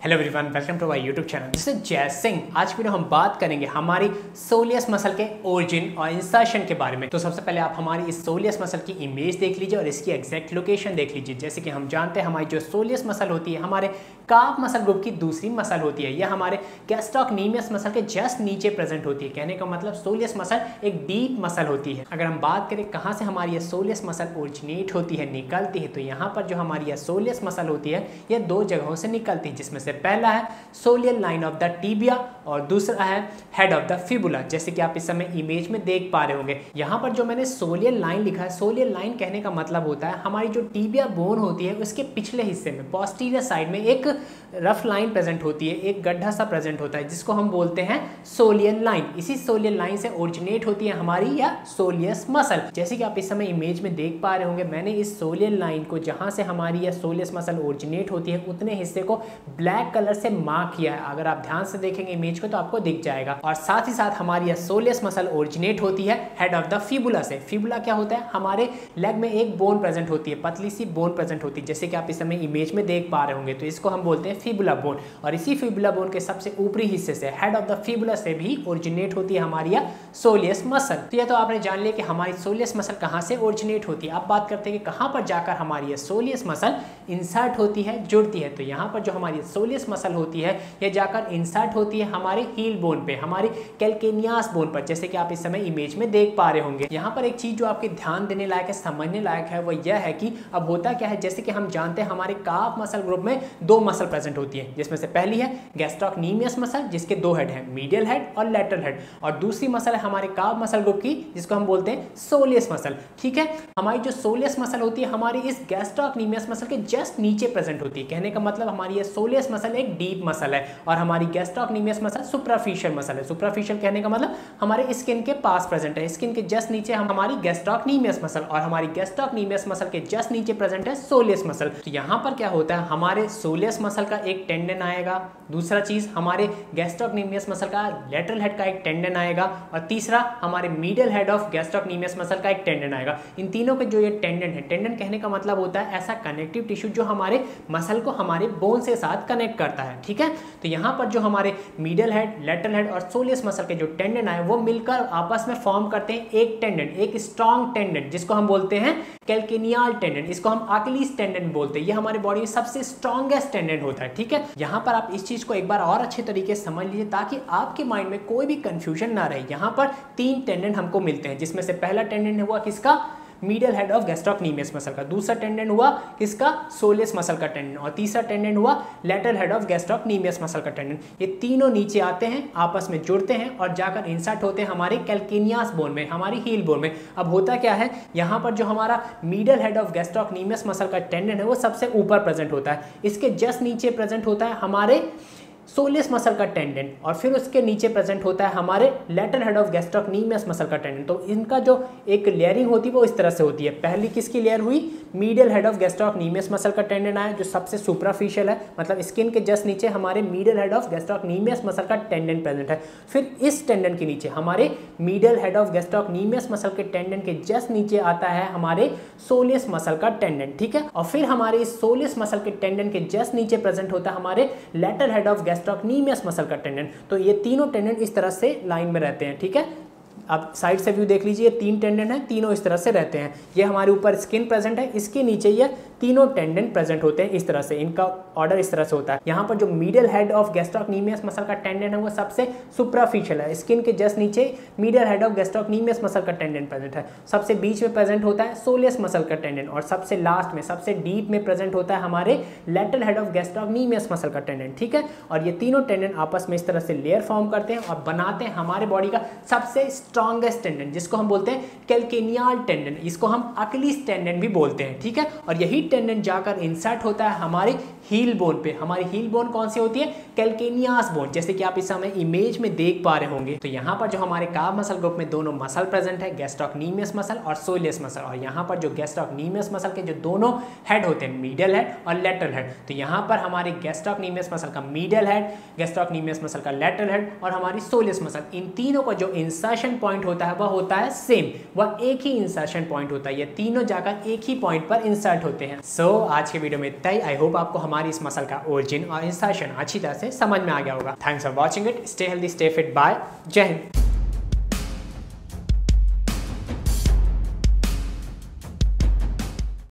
Hello everyone, welcome to my YouTube channel. This is Jai Singh. आज video हम बात करेंगे हमारी सोलियस मसल के ओरिजिन और इंसर्शन के बारे में। तो सबसे पहले आप हमारी इस सोलियस मसल की इमेज देख लीजिए और इसकी एग्जैक्ट लोकेशन देख लीजिए। जैसे कि हम जानते हैं हमारी जो सोलियस मसल होती है हमारे काफ मसल ग्रुप की दूसरी मसल होती है। यह हमारे गैस्ट्रोक्नीमियस मसल के जस्ट नीचे प्रेजेंट होती है। कहने का मतलब सोलियस मसल एक डीप मसल होती है। अगर हम बात करें कहाँ से हमारी यह सोलियस मसल ओरिजिनेट होती है, निकलती है, तो यहाँ पर जो हमारी यह सोलियस मसल होती है यह दो जगहों से निकलती है, जिसमें से पहला है सोलियल लाइन ऑफ द टीबिया और दूसरा है हेड ऑफ द फिबुला। जैसे कि आप इस समय इमेज में देख पा रहे होंगे। यहाँ पर जो मैंने सोलियल लाइन लिखा है, सोलियल लाइन कहने का मतलब होता है हमारी जो टीबिया बोन होती है उसके पिछले हिस्से में पोस्टीरियर साइड में एक रफ लाइन प्रेजेंट होती है, एक गड्ढा सा प्रेजेंट होता है, जिसको हम बोलते हैं सोलियल लाइन। इसी सोलियल लाइन से ओरिजिनेट होती है हमारी या सोलियस मसल। जैसे कि आप इस समय इमेज में देख पा रहे होंगे, मैंने इस सोलियल लाइन को जहां से हमारी यह सोलियस मसल ओरिजिनेट होती है उतने हिस्से को ब्लैक कलर से मार्क किया है। अगर आप ध्यान से देखेंगे इमेज को तो आपको दिख जाएगा। और साथ ही साथ हमारी यह सोलियस मसल ओरिजिनेट होती है हेड ऑफ द फिबुला से। फिबुला क्या होता है? हमारे लेग में एक बोन प्रेजेंट होती है, पतली सी बोन प्रेजेंट होती है, जैसे कि आप इस समय इमेज में देख पा रहे होंगे। तो इसको हम बोलते हैं फिबुला बोन। और इसी फिबुला बोन के सबसे ऊपरी हिस्से से हेड ऑफ द फिबुला से भी ओरिजिनेट होती है हमारी यह सोलियस मसल। तो यह तो आपने जान लिया कि हमारी सोलियस मसल कहां से ओरिजिनेट होती है। अब बात करते हैं कि कहां पर जाकर हमारी यह सोलियस मसल इंसर्ट होती है, जुड़ती है। तो यहां पर जो हमारी सोलियस मसल होती है यह जाकर इंसर्ट होती है हमारे हील बोन पे, हमारी कैल्केनियस बोन पर, जैसे कि आप इस समय इमेज में देख पा रहे होंगे। यहाँ पर एक चीज जो आपके ध्यान देने लायक है, समझने लायक है, वो यह है कि अब होता क्या है, जैसे कि हम जानते हैं हमारे काफ मसल ग्रुप में दो मसल प्रेजेंट होती है, जिसमें से पहली है गैस्ट्रोक्नीमियस मसल जिसके दो हेड हैं, मीडियल हेड और लेटरल हेड, और दूसरी मसल है हमारे काफ मसल ग्रुप की जिसको हम बोलते हैं सोलियस मसल। ठीक है, हमारी जो सोलियस मसल होती है हमारी इस गैस्ट्रोक्नीमियस मसल के जस्ट नीचे प्रेजेंट होती है। कहने का मतलब हमारी ये सोलियस मसल एक डीप मसल है और हमारी गैस्ट्रोक्नीमियस मसल सुपरफिशियल मसल है। सुपरफिशियल कहने का मतलब हमारे स्किन के पास प्रेजेंट है, स्किन के जस्ट नीचे हमारी गैस्ट्रोक्नीमियस मसल, और हमारी गैस्ट्रोक्नीमियस मसल के जस्ट नीचे प्रेजेंट है सोलियस मसल। तो यहाँ पर क्या होता है, हमारे सोलियस मसल का एक टेंडन आएगा, दूसरा चीज हमारे गैस्ट्रोक्नीमियस मसल का लेटरल हेड का एक टेंडन आएगा, और तीसरा हमारे medial head of gastrocnemius muscle का एक टेंडन आएगा। इन तीनों के जो ये टेंडन है, टेंडन कहने का मतलब होता है ऐसा कनेक्टिव टिश्यू जो हमारे मसल को हमारे बोन से साथ कनेक्ट करता है। ठीक है, तो यहाँ पर जो हमारे मीडियल हेड, लेटरल हेड और सोलियस मसल के जो टेंडन आए वो मिलकर आपस में फॉर्म करते हैं एक टेंडन, एक स्ट्रॉन्ग टेंडन, जिसको हम बोलते हैं कैल्केनियल टेंडन। इसको हम अकिलीज टेंडन बोलते हैं। ये हमारी बॉडी में सबसे स्ट्रॉन्गेस्ट टेंडन होता है। ठीक है, यहाँ पर आप इस चीज को एक बार और अच्छे तरीके से समझ लीजिए ताकि आपके माइंड में कोई भी कंफ्यूजन ना रहे। यहाँ पर तीन टेंडन हमको मिलते हैं, जिसमें से पहला टेंडन हुआ किसका? Medial head of gastrocnemius muscle का, दूसरा टेंडन हुआ किसका? सोलियस मसल का टेंडन, और तीसरा टेंडन हुआ lateral head of gastrocnemius muscle का टेंडन। ये तीनों नीचे आते हैं, आपस में जुड़ते हैं और जाकर इंसर्ट होते हैं हमारे कैल्केनियस बोन में, हमारी हील बोन में। अब होता क्या है, यहाँ पर जो हमारा medial head of gastrocnemius muscle का टेंडन है वो सबसे ऊपर प्रेजेंट होता है। इसके जस्ट नीचे प्रेजेंट होता है हमारे सोलियस मसल का टेंडन, और फिर उसके नीचे प्रेजेंट होता है हमारे lateral head of gastrocnemius muscle का टेंडन। तो इनका जो एक लेयरिंग होती है वो इस तरह से होती है। पहली किसकी लेयर हुई? Medial head of gastrocnemius muscle का टेंडन आया जो सबसे सुपरफिशियल है, मतलब स्किन के जस्ट नीचे हमारे medial head of gastrocnemius muscle का टेंडन प्रेजेंट है। फिर इस टेंडन के नीचे हमारे medial head of gastrocnemius muscle के टेंडन के जस्ट नीचे आता है हमारे सोलियस मसल का टेंडन। ठीक है, और फिर हमारे इस सोलियस मसल के टेंडन के जस्ट नीचे प्रेजेंट होता है हमारे lateral head of gastrocnemius muscle का टेंडन। तो ये तीनों टेंडन इस तरह से लाइन में रहते हैं। ठीक है, आप साइड से व्यू देख लीजिए, तीन टेंडन है, तीनों इस तरह से रहते हैं। ये हमारे ऊपर स्किन प्रेजेंट है, इसके नीचे ये तीनों टेंडन प्रेजेंट होते हैं इस तरह से। इनका ऑर्डर इस तरह से होता है। यहाँ पर जो medial head of gastrocnemius muscle का टेंडन है वो सबसे सुपरफिशियल है, स्किन के जस्ट नीचे medial head of gastrocnemius muscle का टेंडन प्रेजेंट है। सबसे बीच में प्रेजेंट होता है सोलियस मसल का टेंडन, और सबसे लास्ट में सबसे डीप में प्रेजेंट होता है हमारे lateral head of gastrocnemius muscle का टेंडन। ठीक है, और ये तीनों टेंडन आपस में इस तरह से लेयर फॉर्म करते हैं और बनाते हैं हमारे बॉडी का सबसे स्ट्रॉन्गेस्ट टेंडन, जिसको हम बोलते हैं कैल्केनियल टेंडन। इसको हम अकिलीज टेंडन भी बोलते हैं। ठीक है, और यही टेंडन जाकर इंसर्ट होता है हमारे हील बोन पे। हमारी हील बोन कौन सी होती है? कैल्केनियस बोन, जैसे कि आप इस समय इमेज में देख पा रहे होंगे। तो यहाँ पर जो हमारे काफ मसल ग्रुप में दोनों मसल प्रेजेंट है, गैस्ट्रोक्नीमियस मसल और सोलियस मसल, और यहाँ पर जो गैस्ट्रोक्नीमियस मसल के जो दोनों हेड होते हैं, मीडियल हेड और लेटरल हेड। तो यहाँ पर हमारे गैस्ट्रोक्नीमियस मसल का मीडियल हेड, गैस्ट्रोक्नीमियस मसल का लेटरल हेड और हमारी सोलियस मसल, इन तीनों का जो इंसर्शन पॉइंट होता है वह होता है सेम, वह एक ही इंसर्शन पॉइंट होता है। ये तीनों जाकर एक ही पॉइंट पर इंसर्ट होते हैं। सो आज के वीडियो में इतना ही। आई होप आपको हमारी इस मसल का ओरिजिन और इंसर्शन अच्छी तरह से समझ में आ गया होगा। Thanks for watching it. Stay healthy, stay fit. Bye. जय हिंद।